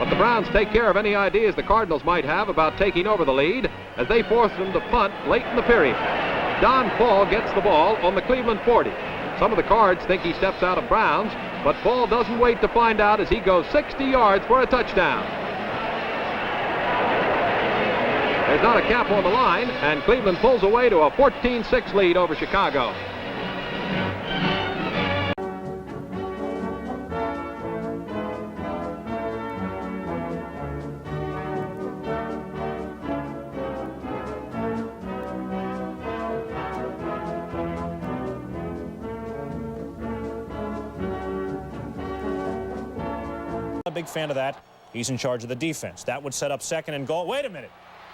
But the Browns take care of any ideas the Cardinals might have about taking over the lead as they force them to punt late in the period. Don Paul gets the ball on the Cleveland 40. Some of the Cards think he steps out of bounds, but Paul doesn't wait to find out as he goes 60 yards for a touchdown. There's not a cap on the line, and Cleveland pulls away to a 14-6 lead over Chicago. A big fan of that. He's in charge of the defense. That would set up 2nd and goal. Wait a minute.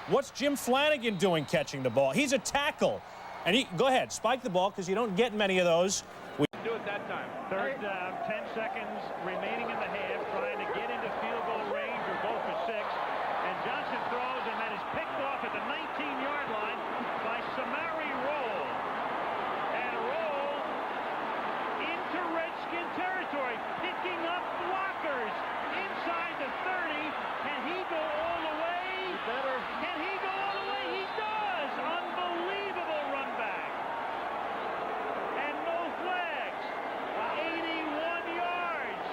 What's Jim Flanagan doing catching the ball? He's a tackle. And go ahead, spike the ball because you don't get many of those. We do it that time. 3rd down, 10 seconds remaining in the half, trying to get into field goal range or go for 6. And Johnson throws, and that is picked off at the 19-yard line by Samari Rolle. And Rolle into Redskin territory, picking up blockers inside the 30. Can he go all the way? Better. Can he go all the way? He does! Unbelievable run back. And no flags. 81 yards.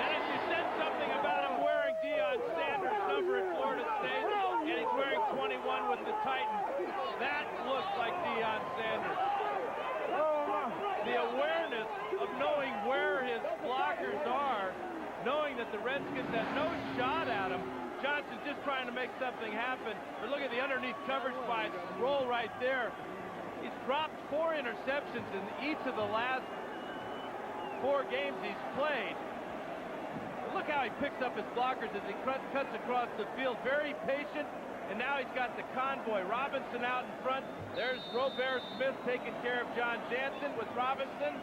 Dennis, you said something about him wearing Deion Sanders' number at Florida State, and he's wearing 21 with the Titans. That looks like Deion Sanders. The awareness of knowing where his blockers are, knowing that the Redskins have no shot at him. Johnson's just trying to make something happen. But look at the underneath coverage by Roll right there. He's dropped 4 interceptions in each of the last 4 games he's played. But look how he picks up his blockers as he cuts across the field. Very patient. And now he's got the convoy. Robinson out in front. There's Robert Smith taking care of John Jansen with Robinson.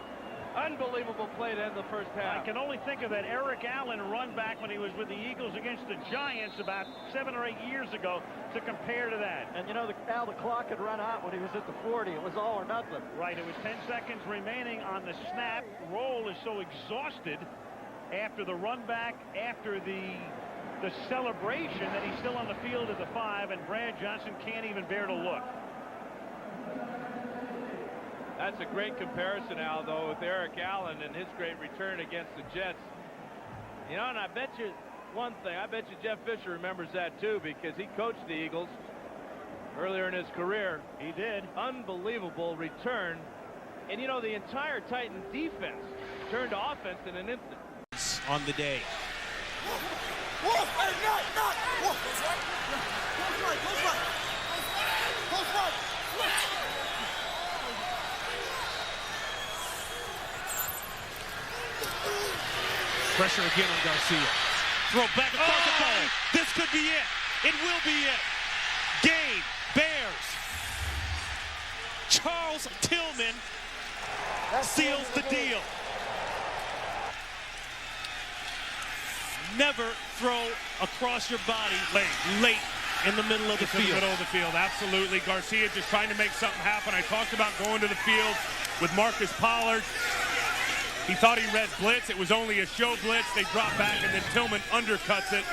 Unbelievable play to end the first half. I can only think of that Erik Allen run back when he was with the Eagles against the Giants about 7 or 8 years ago to compare to that. And you know, the clock had run out when he was at the 40. It was all or nothing. Right. It was 10 seconds remaining on the snap. Roll is so exhausted after the run back, after the celebration, that he's still on the field at the 5, and Brad Johnson can't even bear to look. That's a great comparison, Al, though, with Erik Allen and his great return against the Jets. You know, and I bet you one thing, I bet you Jeff Fisher remembers that too, because he coached the Eagles earlier in his career. He did. Unbelievable return. And you know, the entire Titan defense turned to offense in an instant. On the day. Pressure again on Garcia. Throw back across the goal. This could be it. It will be it. Game, Bears. Charles Tillman seals the deal. Never throw across your body late in the middle of the field. In the middle of the field, absolutely. Garcia just trying to make something happen. I talked about going to the field with Marcus Pollard. He thought he read blitz. It was only a show blitz. They drop back, and then Tillman undercuts it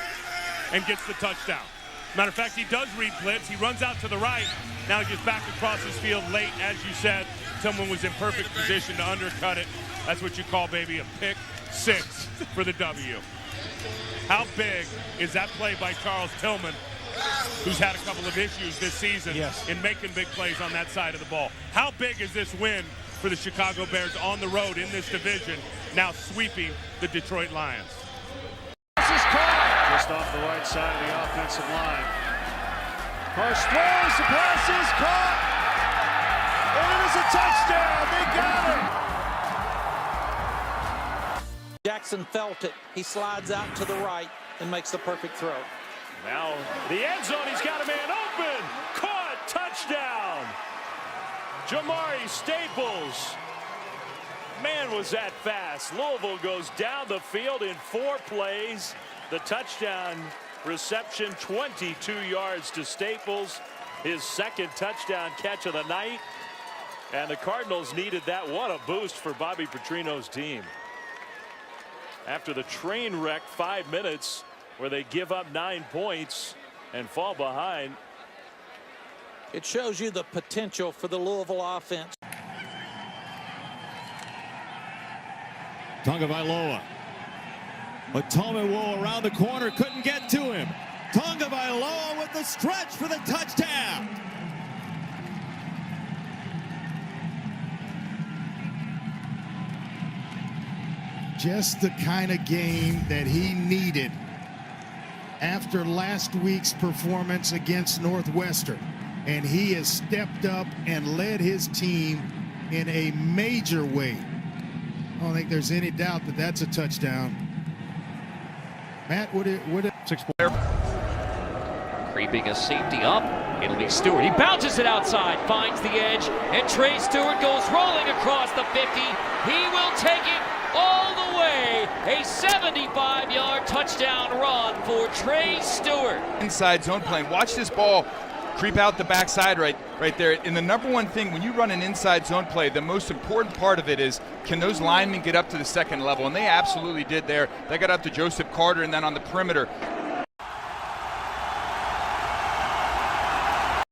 and gets the touchdown. Matter of fact, he does read blitz. He runs out to the right. Now he gets back across his field late, as you said. Tillman was in perfect position to undercut it. That's what you call, baby, a pick 6 for the W. How big is that play by Charles Tillman, who's had a couple of issues this season in making big plays on that side of the ball? How big is this win for the Chicago Bears on the road in this division, now sweeping the Detroit Lions? This is caught just off the right side of the offensive line. Hosch throws, the pass is caught, and it is a touchdown. They got it. Jackson felt it. He slides out to the right and makes the perfect throw. Now the end zone, he's got a man open. Caught, touchdown. Jamari Staples. Man, was that fast. Louisville goes down the field in 4 plays. The touchdown reception, 22 yards to Staples. His 2nd touchdown catch of the night. And the Cardinals needed that. What a boost for Bobby Petrino's team. after the train wreck 5 minutes where they give up 9 points and fall behind. It shows you the potential for the Louisville offense. Tagovailoa. But Tillman around the corner, couldn't get to him. Tagovailoa with the stretch for the touchdown. Just the kind of game that he needed after last week's performance against Northwestern. And he has stepped up and led his team in a major way. I don't think there's any doubt that that's a touchdown. Matt, would it 6 player. Creeping a safety up. It'll be Stewart. He bounces it outside, finds the edge, and Trey Stewart goes rolling across the 50. He will take it all the way. A 75-yard touchdown run for Trey Stewart. Inside zone playing. Watch this ball creep out the backside right there. And the number one thing when you run an inside zone play, the most important part of it is, can those linemen get up to the second level? And they absolutely did there. They got up to Joseph Carter, and then on the perimeter,